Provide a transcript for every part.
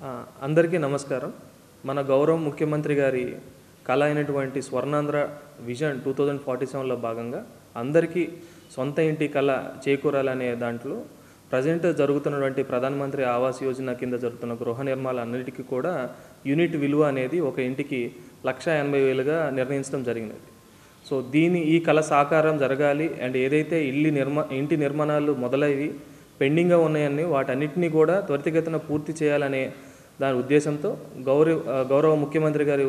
అందరికీ నమస్కారం. మన గౌరవ ముఖ్యమంత్రి గారి కళ అయినటువంటి స్వర్ణాంధ్ర విజన్ 2047లో భాగంగా అందరికీ సొంత ఇంటి కళ చేకూరాలనే దాంట్లో ప్రజెంట్ జరుగుతున్నటువంటి ప్రధానమంత్రి ఆవాస్ యోజన కింద జరుగుతున్న గృహ నిర్మాణాలన్నిటికీ కూడా యూనిట్ విలువ అనేది ఒక ఇంటికి 1,80,000గా నిర్ణయించడం జరిగినది. సో ఈ కళ సాకారం జరగాలి అండ్ ఏదైతే ఇంటి నిర్మాణాలు మొదలైవి పెండింగ్గా ఉన్నాయని వాటన్నిటినీ కూడా త్వరితగతిన పూర్తి చేయాలనే దాని ఉద్దేశంతో గౌరవ ముఖ్యమంత్రి గారి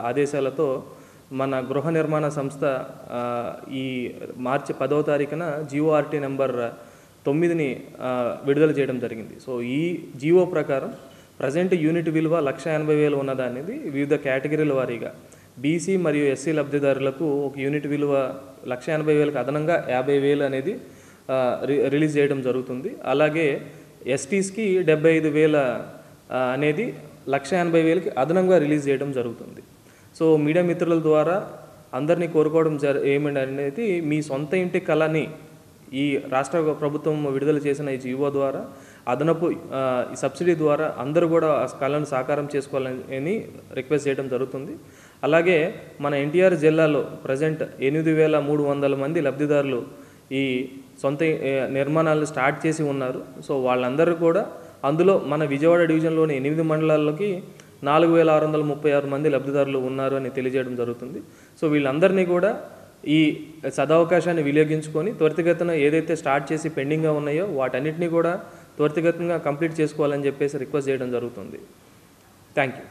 ఆదేశాలతో మన గృహ నిర్మాణ సంస్థ ఈ మార్చి 10వ తారీఖున GORT నెంబర్ 9ని విడుదల చేయడం జరిగింది. సో ఈ జీవో ప్రకారం ప్రజెంట్ యూనిట్ విలువ 1,80,000 ఉన్నదనేది వివిధ కేటగిరీల వారీగా BC మరియు SC లబ్ధిదారులకు ఒక యూనిట్ విలువ 1,80,000కి అదనంగా 50,000 అనేది రిలీజ్ చేయడం జరుగుతుంది. అలాగే STస్కి 75,000 అనేది 1,80,000కి అదనంగా రిలీజ్ చేయడం జరుగుతుంది. సో మీడియా మిత్రుల ద్వారా అందరినీ కోరుకోవడం ఏమిటనేది మీ సొంత ఇంటి కళని ఈ రాష్ట్ర ప్రభుత్వం విడుదల చేసిన ఈ జీవో ద్వారా అదనపు ఈ సబ్సిడీ ద్వారా అందరూ కూడా ఆ కళను సాకారం చేసుకోవాలని రిక్వెస్ట్ చేయడం జరుగుతుంది. అలాగే మన NTR జిల్లాలో ప్రజెంట్ 8,300 మంది లబ్ధిదారులు ఈ సొంత నిర్మాణాలు స్టార్ట్ చేసి ఉన్నారు. సో వాళ్ళందరూ కూడా అందులో మన విజయవాడ డివిజన్లోని 8 మండలాల్లోకి 4,636 మంది లబ్ధిదారులు ఉన్నారు అని తెలియజేయడం జరుగుతుంది. సో వీళ్ళందరినీ కూడా ఈ సదవకాశాన్ని వినియోగించుకొని త్వరితగతిన ఏదైతే స్టార్ట్ చేసి పెండింగ్గా ఉన్నాయో వాటన్నిటినీ కూడా త్వరితగతిన కంప్లీట్ చేసుకోవాలని చెప్పేసి రిక్వెస్ట్ చేయడం జరుగుతుంది. Thank you.